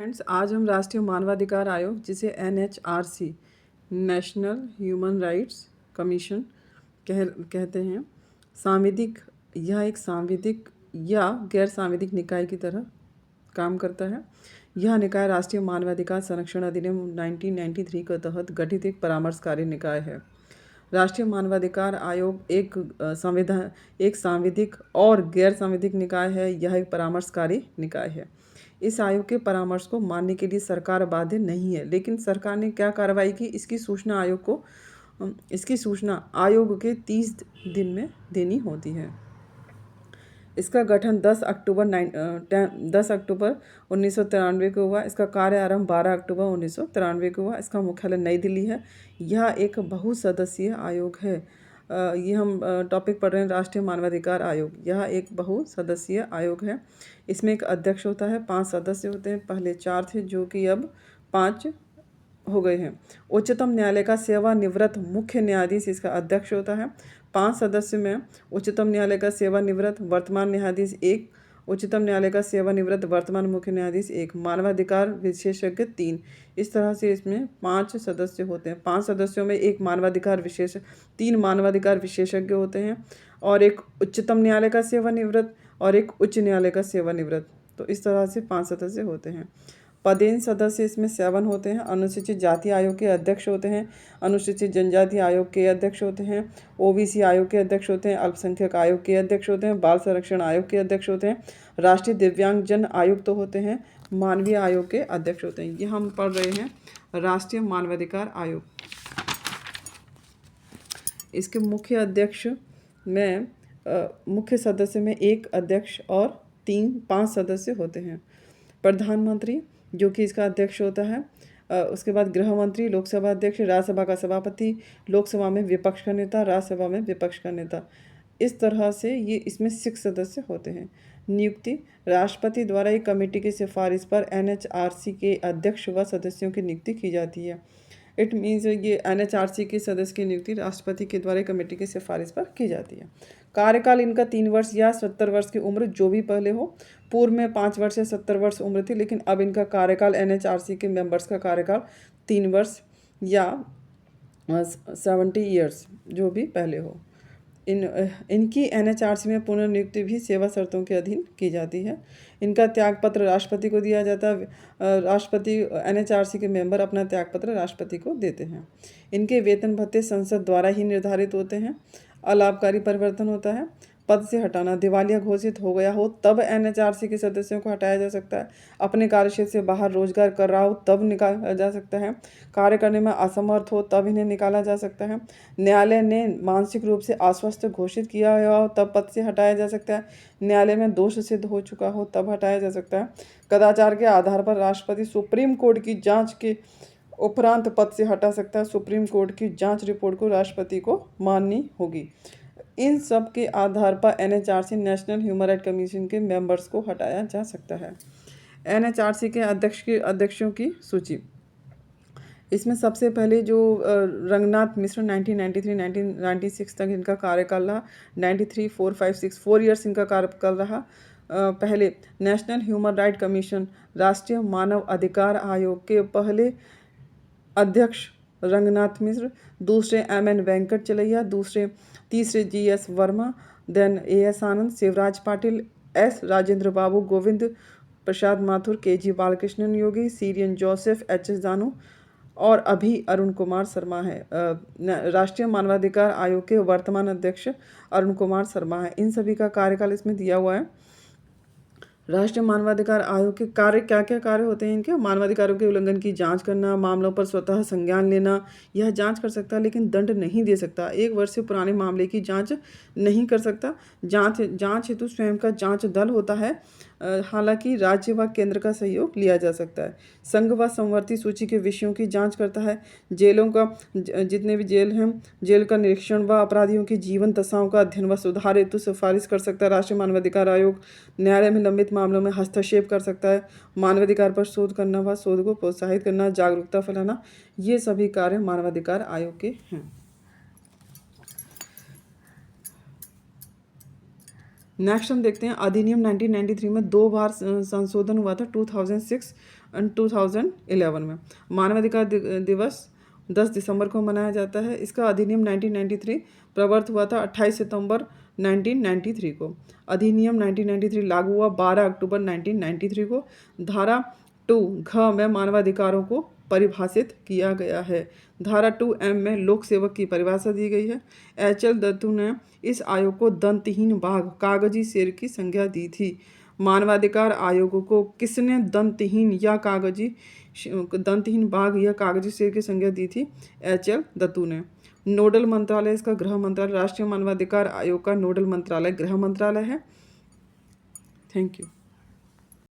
Friends, आज हम राष्ट्रीय मानवाधिकार आयोग जिसे NHRC national human rights commission कहते हैं, यह एक सांविधिक या गैर सांविधिक निकाय की तरह काम करता है। यह निकाय राष्ट्रीय मानवाधिकार संरक्षण अधिनियम 1993 के तहत गठित एक परामर्शकारी निकाय है। राष्ट्रीय मानवाधिकार आयोग एक सांविधिक और गैर सांविधिक निकाय है। यह एक परामर्शकारी निकाय है। इस आयोग के परामर्श को मानने के लिए सरकार बाध्य नहीं है, लेकिन सरकार ने क्या कार्रवाई की, इसकी सूचना आयोग के 30 दिन में देनी होती है। इसका गठन 10 अक्टूबर 1993 को हुआ। इसका कार्य आरंभ 12 अक्टूबर 1993 को हुआ। इसका मुख्यालय नई दिल्ली है। यह एक बहुसदस्यीय आयोग है। ये हम टॉपिक पढ़ रहे हैं, राष्ट्रीय मानवाधिकार आयोग। यह एक बहुसदस्यीय आयोग है। इसमें एक अध्यक्ष होता है, 5 सदस्य होते हैं। पहले 4 थे, जो कि अब 5 हो गए हैं। उच्चतम न्यायालय का सेवानिवृत्त मुख्य न्यायाधीश इसका अध्यक्ष होता है। 5 सदस्य में उच्चतम न्यायालय का सेवानिवृत्त वर्तमान न्यायाधीश 1, उच्चतम न्यायालय का सेवानिवृत्त वर्तमान मुख्य न्यायाधीश 1, मानवाधिकार विशेषज्ञ 3। इस तरह से इसमें 5 सदस्य होते हैं। 5 सदस्यों में 3 मानवाधिकार विशेषज्ञ होते हैं और एक उच्चतम न्यायालय का सेवानिवृत्त और एक उच्च न्यायालय का सेवानिवृत्त। तो इस तरह से 5 सदस्य होते हैं। पदेन सदस्य इसमें 7 होते हैं। अनुसूचित जाति आयोग के अध्यक्ष होते हैं, अनुसूचित जनजाति आयोग के अध्यक्ष होते हैं, OBC आयोग के अध्यक्ष होते हैं, अल्पसंख्यक आयोग के अध्यक्ष होते हैं, बाल संरक्षण आयोग के अध्यक्ष होते हैं, राष्ट्रीय दिव्यांगजन आयुक्त होते हैं, मानवीय आयोग के अध्यक्ष होते हैं। ये हम पढ़ रहे हैं राष्ट्रीय मानवाधिकार आयोग। इसके मुख्य सदस्य में 1 अध्यक्ष और 5 सदस्य होते हैं। प्रधानमंत्री, जो कि इसका अध्यक्ष होता है। उसके बाद गृह मंत्री, लोकसभा अध्यक्ष, राज्यसभा का सभापति, लोकसभा में विपक्ष का नेता, राज्यसभा में विपक्ष का नेता। इस तरह से इसमें 6 सदस्य होते हैं। नियुक्ति, राष्ट्रपति द्वारा एक कमेटी की सिफारिश पर NHRC के अध्यक्ष व सदस्यों की नियुक्ति की जाती है। इट मीन्स ये NHRC के सदस्य की नियुक्ति राष्ट्रपति के द्वारा कमेटी की सिफारिश पर की जाती है। कार्यकाल इनका 3 वर्ष या 70 वर्ष की उम्र, जो भी पहले हो। पूर्व में 5 वर्ष या 70 वर्ष उम्र थी, लेकिन अब इनका कार्यकाल NHRC के मेंबर्स का कार्यकाल 3 वर्ष या 70 ईयर्स, जो भी पहले हो। इनकी NHRC में पुनर्नियुक्ति भी सेवा शर्तों के अधीन की जाती है। इनका त्यागपत्र राष्ट्रपति को दिया जाता है। राष्ट्रपति NHRC के मेंबर अपना त्यागपत्र राष्ट्रपति को देते हैं। इनके वेतन भत्ते संसद द्वारा ही निर्धारित होते हैं। अलाभकारी परिवर्तन होता है। पद से हटाना, दिवालिया घोषित हो गया हो तब NHRC के सदस्यों को हटाया जा सकता है। अपने कार्यक्षेत्र से बाहर रोजगार कर रहा हो तब निकाला जा सकता है। कार्य करने में असमर्थ हो तब इन्हें निकाला जा सकता है। न्यायालय ने मानसिक रूप से अस्वस्थ घोषित किया हो तब पद से हटाया जा सकता है। न्यायालय में दोष सिद्ध हो चुका हो तब हटाया जा सकता है। कदाचार के आधार पर राष्ट्रपति सुप्रीम कोर्ट की जांच के उपरांत पद से हटा सकता है। सुप्रीम कोर्ट की जांच रिपोर्ट को राष्ट्रपति को माननी होगी। इन सब के आधार पर NHRC national human right commission के मेंबर्स को हटाया जा सकता है। NHRC के अध्यक्षों की सूची। इसमें सबसे पहले जो रंगनाथ मिश्र 1993-1996 तक इनका कार्यकाल रहा। 93, 4, 5, 6 4 ईयर्स इनका कार्यकाल रहा। पहले नेशनल ह्यूमन राइट कमीशन, राष्ट्रीय मानव अधिकार आयोग के पहले अध्यक्ष रंगनाथ मिश्र, दूसरे MN वेंकटचलैया, तीसरे GS वर्मा, देन AS आनंद, शिवराज पाटिल, S राजेंद्र बाबू, गोविंद प्रसाद माथुर, KG बालकृष्णन योगी, सीरियन जोसेफ, HS जानू और अभी अरुण कुमार शर्मा है। राष्ट्रीय मानवाधिकार आयोग के वर्तमान अध्यक्ष अरुण कुमार शर्मा है। इन सभी का कार्यकाल इसमें दिया हुआ है। राष्ट्रीय मानवाधिकार आयोग के कार्य, क्या क्या कार्य होते हैं इनके? मानवाधिकारों के उल्लंघन की जांच करना, मामलों पर स्वतः संज्ञान लेना। यह जांच कर सकता है लेकिन दंड नहीं दे सकता। 1 वर्ष से पुराने मामले की जांच नहीं कर सकता। जांच हेतु स्वयं का जांच दल होता है। हालांकि राज्य व केंद्र का सहयोग लिया जा सकता है। संघ व समवर्ती सूची के विषयों की जांच करता है। जेलों का, जितने भी जेल हैं, जेल का निरीक्षण व अपराधियों की जीवन दशाओं का अध्ययन व सुधार हेतु सिफारिश कर सकता है राष्ट्रीय मानवाधिकार आयोग। न्यायालय में लंबित मामलों में हस्तक्षेप कर सकता है। मानवाधिकार पर शोध करना व शोध को प्रोत्साहित करना, जागरूकता फैलाना, ये सभी कार्य मानवाधिकार आयोग के हैं। नेक्स्ट हम देखते हैं अधिनियम 1993 में 2 बार संशोधन हुआ था। 2006 2011 में। मानवाधिकार दिवस 10 दिसंबर को मनाया जाता है। इसका अधिनियम 1993 प्रवर्त हुआ था 28 सितंबर 1993 को। अधिनियम 1993 लागू हुआ 12 अक्टूबर 1993 को। धारा 2 घ में मानवाधिकारों को परिभाषित किया गया है। धारा 2M में लोक सेवक की परिभाषा दी गई है। HL दत्तू ने इस आयोग को दंतहीन बाघ, कागजी शेर की संज्ञा दी थी। मानवाधिकार आयोग को किसने दंतहीन बाघ या कागजी शेर की संज्ञा दी थी? HL दत्तू ने। नोडल मंत्रालय इसका गृह मंत्रालय। राष्ट्रीय मानवाधिकार आयोग का नोडल मंत्रालय गृह मंत्रालय है। Thank you.